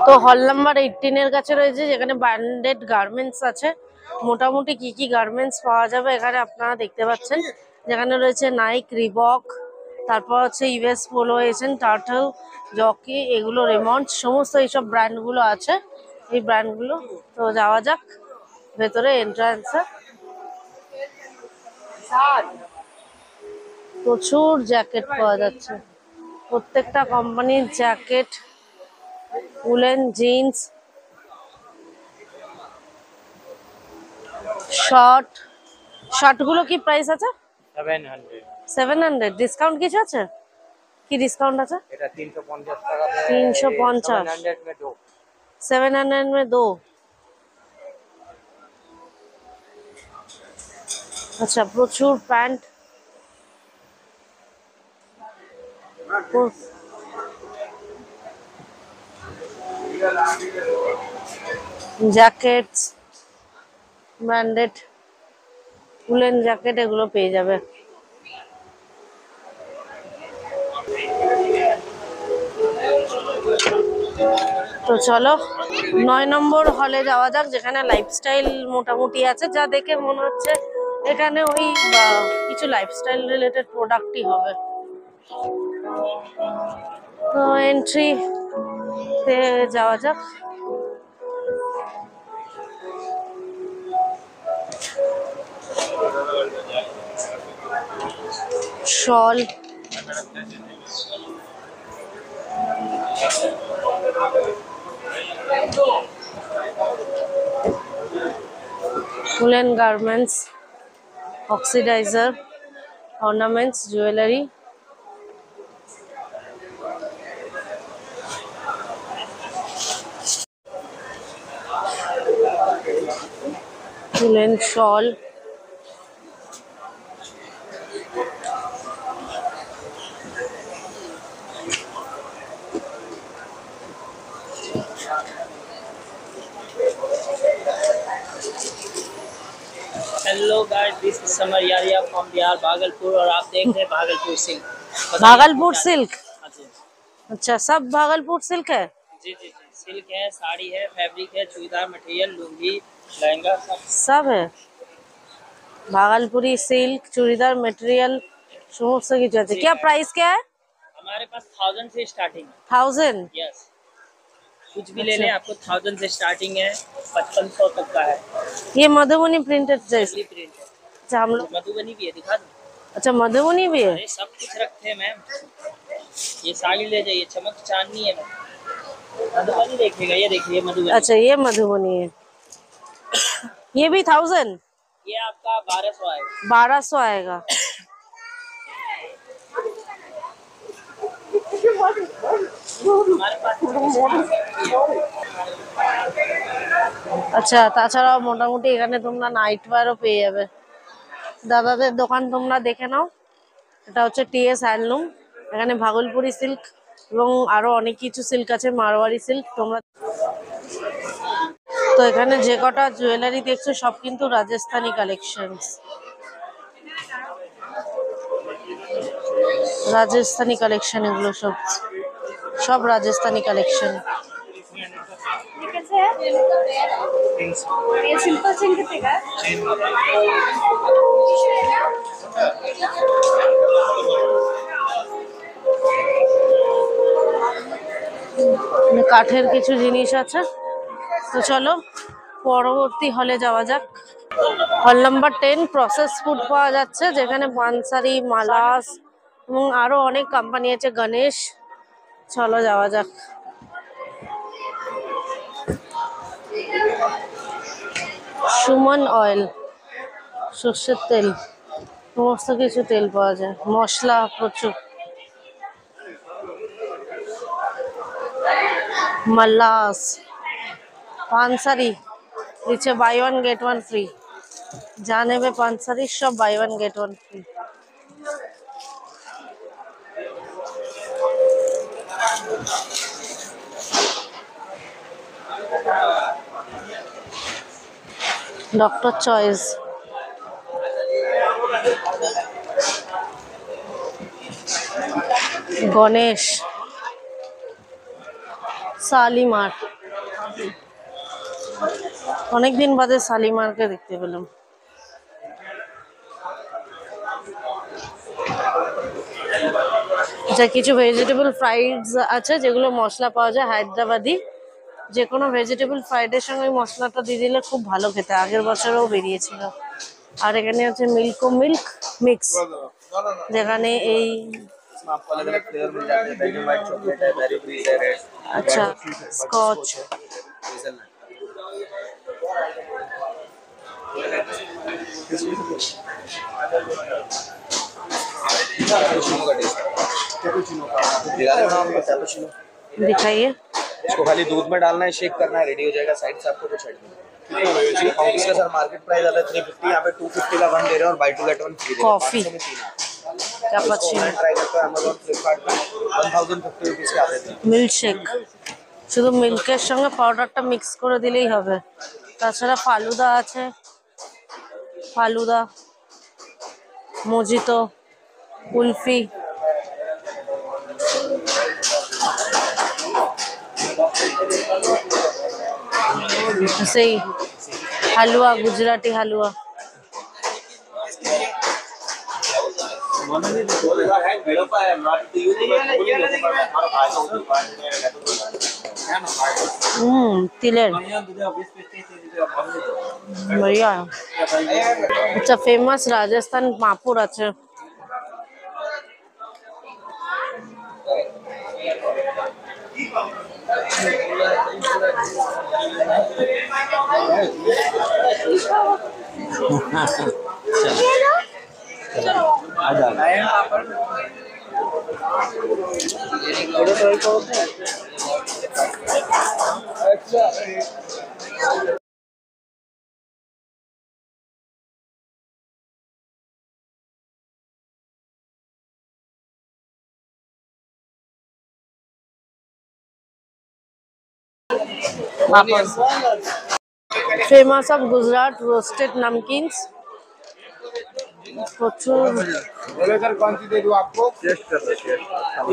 তো হল নাম্বার 18 এর কাছে রয়েছে, যেখানে ব্র্যান্ডেড গার্মেন্টস আছে। মোটামুটি কি কি গার্মেন্টস পাওয়া যাবে এখানে আপনারা দেখতে পাচ্ছেন। যেখানে রয়েছে নাইক, রিবক, তারপর হচ্ছে US Polo, SN, Turtle, Jockey, এগুলো রেমন্ড, সমস্ত এইসব ব্র্যান্ডগুলো আছে। এই ব্র্যান্ডগুলো তো যাওয়া যাক ভেতরে এন্ট্রান্সে। প্রচুর জ্যাকেট পাওয়া যাচ্ছে, প্রত্যেকটা কোম্পানির জ্যাকেট, উলেন, জিন্স, শার্টগুলো কি প্রাইস আছে? 700। ডিসকাউন্ট কিছু আছে? কি ডিসকাউন্ট আছে? এটা 350 টাকা। 350। 700 में दो। আচ্ছা, প্রচুর pant, jackets, branded woollen jacket, এগুলো পেয়ে যাবে। তো চলো 9 নম্বর হলে যাওয়া যাক, যেখানে লাইফস্টাইল মোটামুটি আছে। যা দেখে মনে হচ্ছে এখানে ওই কিছু লাইফস্টাইল রিলেটেড প্রোডাক্টই হবে। তো এন্ট্রি তে যাওয়া যাক। শল, woolen garments, oxidizer, ornaments, jewelry, woolen shawl, hello guys, this is summer Yaariyan from Bihar Bhagalpur और आप देख रहे हैं भागलपुर सिल्क। भागलपुर सिल्क। हाँ जी अच्छा, सब भागलपुर सिल्क है? जी जी जी, सिल्क है, साड़ी है, फैब्रिक है, चूड़ीदार मटेरियल, लुंगी, लहंगा, सब है। भागलपुरी सिल्क, चूड़ीदार मटेरियल, समस्त কিছু আছে। क्या प्राइस क्या है? हमारे पास 1000 से स्टार्टिंग है। 1000? यस, कुछ भी ले लें आपको 1000 से स्टार्टिंग है, 5500 तक का है। ये मधुबनी प्रिंटेड ड्रेस? प्रिंट है। अच्छा, हम लोग मधुबनी भी है, दिखा दूं? अच्छा, मधुबनी भी है? अरे सब कुछ रखते हैं मैम। ये साड़ी ले जाइए, चमक चांदनी है मैम। मधुबनी देखिएगा, ये देखिए मधुबनी। अच्छा, ये मधुबनी है। ये भी 1000? ये आपका 1200 आएगा। 1200 आएगा। আচ্ছা, তাছাড়াও মোটামুটি এখানে তোমরা নাইট ওয়্যারও পেয়ে যাবে। দাদাদের দোকান তোমরা দেখে নাও। এটা হচ্ছে টিএস হ্যান্ডলুম। এখানে ভাগলপুরি সিল্ক এবং আরো অনেক কিছু সিল্ক আছে, মারওয়ারি সিল্ক। তোমরা তো এখানে যে কটা জুয়েলারি দেখছো সব কিন্তু রাজস্থানি কালেকশনস। রাজস্থানি কালেকশন, এগুলো সব সব রাজস্থানি কালেকশন। কাঠের কিছু জিনিস আছে। তো চলো পরবর্তী হলে যাওয়া যাক। হল নাম্বার 10 প্রসেস ফুড পাওয়া যাচ্ছে, যেখানে পানসারি, মালাস এবং আরো অনেক কোম্পানি আছে, গণেশ। চলো যাওয়া যাক। সুমন অয়েল, সর্ষের তেল, সমস্ত কিছু তেল পাওয়া যায়, মশলা প্রচুর। মালাস, পানসারি দিচ্ছে buy one get one free. যা নেবে পানসারির সব buy one get one free. Doctor Choice, Ganesh, Shalimar, অনেকদিন বাদে শালিমারকে দেখতে পেলাম। আচ্ছা, কিছু ভেজিটেবল ফ্রাইডস আছে যেগুলো মশলা পাওয়া যায় হায়দ্রাবাদি। যে কোনো ভেজিটেবল ফ্রাইডের সঙ্গে ওই মশলাটা দিয়ে দিলে খুব ভালো খেতে, আগের বছরও বেরিয়েছিল। আর এখানে আছে মিল্ক ও মিল্ক মিক্স, যেখানে এই इसमें आपको अलग अलग फ्लेवर मिल जाते हैं। बेल्जियम व्हाइट चॉकलेट है, बेरी ब्रीज है, रेड अच्छा स्कॉच। दिखाइए। इसको खाली दूध में डालना है, शेक करना है, रेडी हो जाएगा। साइड से आपको कुछ इसका सर मार्केट प्राइस आता है 350, यहाँ पे 250 का वन दे रहे हैं और buy two get one free दे रहे हैं। कॉफी 500 में 3 आता है। कैपुचिनो ट्राई करते हैं अमेज़न फ्लिपकार्ट पे 1050 रुपीस के आते थे। মিল্ক শেক, শুধু মিল্কের সঙ্গে পাউডারটা মিক্স করে দিলেই হবে। তাছাড়া ফালুদা আছে, ফালুদা, মজিতো, কুলফি। সেই হালুয়া, গুজরাটি হালুয়া। तिलेर बढ़िया। अच्छा, फेमस राजस्थान पापड़ আছে। Famous of Gujarat roasted namkeens. प्रचुर बोले सर कौन सी दे दूं आपको? टेस्ट कर लो,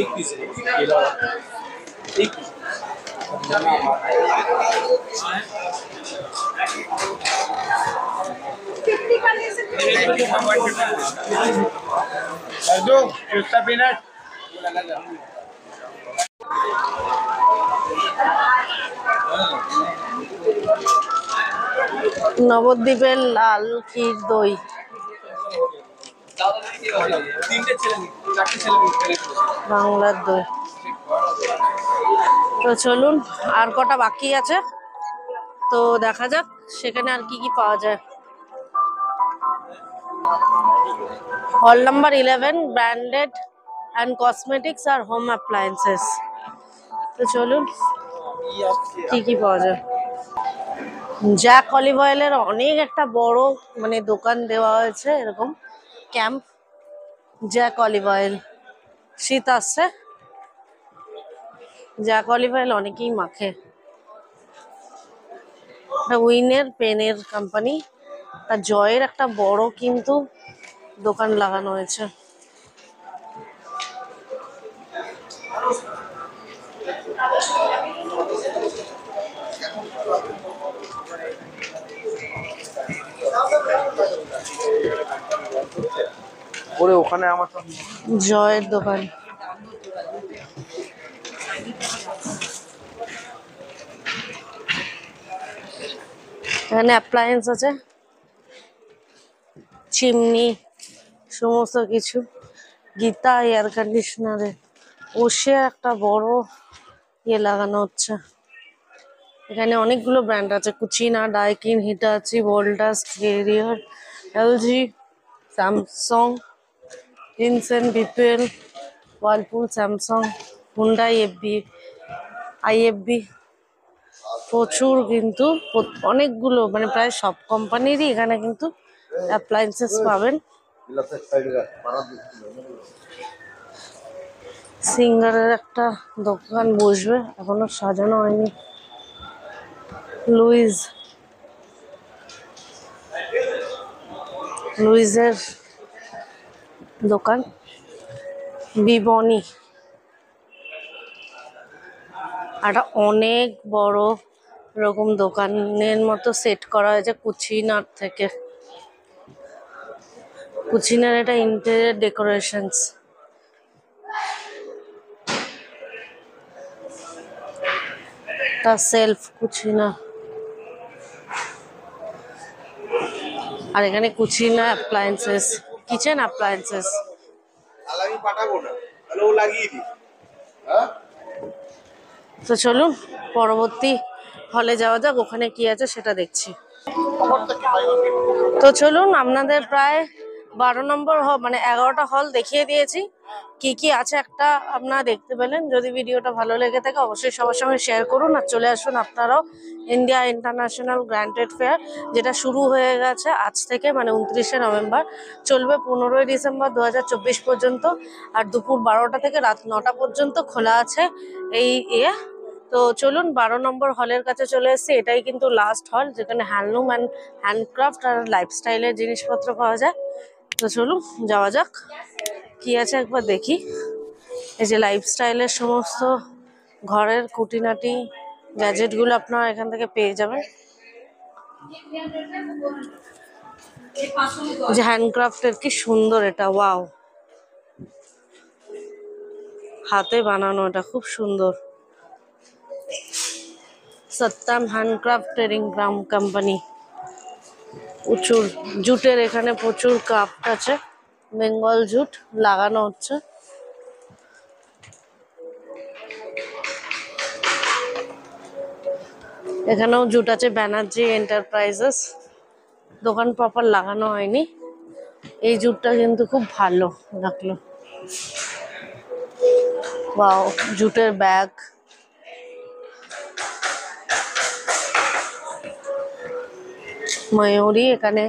एक पीस एक कर दो पिस्ता पीनट। নবদ্বীপের লাল ক্ষীর দই। বাংলার দই। তো চলুন, আর কটা বাকি আছে, তো দেখা যাক সেখানে আর কি কি পাওয়া যায়। হল নাম্বার 11, ব্র্যান্ডেড অ্যান্ড কসমেটিক্স আর হোম অ্যাপ্লায়েন্সেস। তো চলুন কি কি পাওয়া যায়। জ্যাক অলিভ অয়েলের অনেক একটা বড় মানে দোকান দেওয়া হয়েছে, এরকম ক্যাম্প। জ্যাক অলিভ অয়েল, শীত আসছে, জ্যাক অলিভ অয়েল অনেকেই মাখে। উইনের পেনের কোম্পানি, তার জয়ের একটা বড় কিন্তু দোকান লাগানো হয়েছে। ওরে ওখানে আমার জয়ের দোকান। এখানে অ্যাপ্লায়েন্স আছে, চিমনি, সমস্ত কিছু। গীতা এয়ার কন্ডিশনারে ওষে একটা বড় ইয়ে লাগানো হচ্ছে। এখানে অনেকগুলো ব্র্যান্ড আছে, Cucina, Daikin, Hitachi, Voltas, Carrier, LG, Samsung, ইনসেন, BPL, Whirlpool, Samsung, Hyundai, FB, IFB. প্রচুর কিন্তু অনেকগুলো মানে প্রায় সব কোম্পানিরই এখানে কিন্তু অ্যাপ্লায়েন্সেস পাবেন। সিঙ্গারের একটা দোকান বসবে, এখনো সাজানো হয়নি। লুইস, লুইসের দোকান। বিবনি, একটা অনেক বড় এরকম দোকানের মতো সেট করা হয়েছে কুচিনার থেকে। কুচিনার এটা ইন্টেরিয়র ডেকোরেশনস। তা সেলফ কুচিনা। আর এখানে কুচিনা অ্যাপ্লায়েন্সেস, কিচেন অ্যাপ্লায়েন্সেস। আলামি পাঠাবো না, তাহলে ও লাগিয়ে দি। হ্যাঁ তো চলুন পরবর্তী হলে যাওয়া যাক, ওখানে কি আছে সেটা দেখছি। তো চলুন, আপনাদের প্রায় 12 নম্বর মানে 11টা হল দেখিয়ে দিয়েছি। কি কি আছে একটা আপনারা দেখতে পেলেন। যদি ভিডিওটা ভালো লেগে থাকে অবশ্যই সবার সঙ্গে শেয়ার করুন, আর চলে আসুন আপনারাও India international grand trade fair, যেটা শুরু হয়ে গেছে আজ থেকে, মানে 29শে নভেম্বর, চলবে 15ই ডিসেম্বর 2024 পর্যন্ত। আর দুপুর 12টা থেকে রাত 9টা পর্যন্ত খোলা আছে এই তো চলুন 12 নম্বর হলের কাছে চলে এসেছি। এটাই কিন্তু লাস্ট হল যেখানে হ্যান্ডলুম অ্যান্ড হ্যান্ডক্রাফট আর লাইফস্টাইলের জিনিসপত্র পাওয়া যায়। তো চলুন যাওয়া যাক, কি আছে একবার দেখি। এই যে লাইফস্টাইলের সমস্ত ঘরের খুঁটিনাটি গ্যাজেটগুলো আপনারা এখান থেকে পেয়ে যাবেন। যে হ্যান্ডক্রাফটের, কি সুন্দর এটা, ওয়াও, হাতে বানানো, এটা খুব সুন্দর। সত্যাম হ্যান্ডক্রাফট ট্রেডিং কোম্পানি। প্রচুর জুটের, এখানে প্রচুর ক্রাফট আছে, বেঙ্গল জুট লাগানো হচ্ছে। এখানেও জুট আছে, ব্যানার্জি এন্টারপ্রাইজেস। দোকান প্রপার লাগানো হয়নি। এই জুটটা কিন্তু খুব ভালো লাগলো। ওয়াও, জুটের ব্যাগ। ময়ূরী, এখানে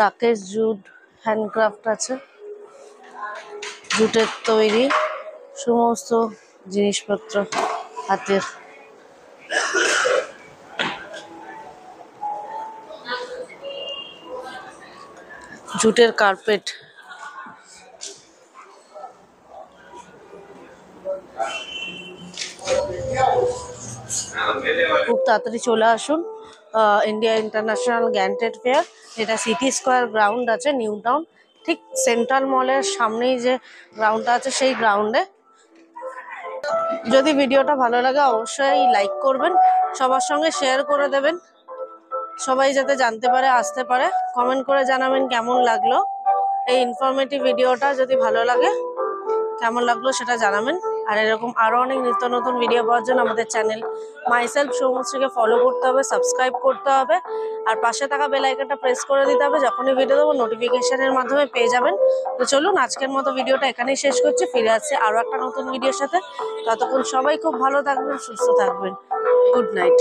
রাকেশ জুট হ্যান্ডক্রাফট আছে, জুটের তৈরি সমস্ত জিনিসপত্র হাতের। জুটের কার্পেট। খুব তাড়াতাড়ি চলে আসুন India international grand trade fair, যেটা সিটি স্কোয়ার গ্রাউন্ড আছে নিউ টাউন, ঠিক সেন্ট্রাল মলের সামনেই যে গ্রাউন্ডটা আছে সেই গ্রাউন্ডে। যদি ভিডিওটা ভালো লাগে অবশ্যই লাইক করবেন, সবার সঙ্গে শেয়ার করে দেবেন, সবাই যাতে জানতে পারে, আসতে পারে। কমেন্ট করে জানাবেন কেমন লাগলো এই ইনফরমেটিভ ভিডিওটা। যদি ভালো লাগে কেমন লাগলো সেটা জানাবেন। আর এরকম আরো অনেক নিত্য নতুন ভিডিও পাওয়ার জন্য আমাদের চ্যানেল মাইসেলফ সৌমশ্রীকে ফলো করতে হবে, সাবস্ক্রাইব করতে হবে, আর পাশে থাকা বেল আইকনটা প্রেস করে দিতে হবে। যখনই ভিডিও দেবো নোটিফিকেশনের মাধ্যমে পেয়ে যাবেন। তো চলুন আজকের মতো ভিডিওটা এখানেই শেষ করছি, ফিরে আসছি আরো একটা নতুন ভিডিওর সাথে। ততক্ষণ সবাই খুব ভালো থাকবেন, সুস্থ থাকবেন। Good night.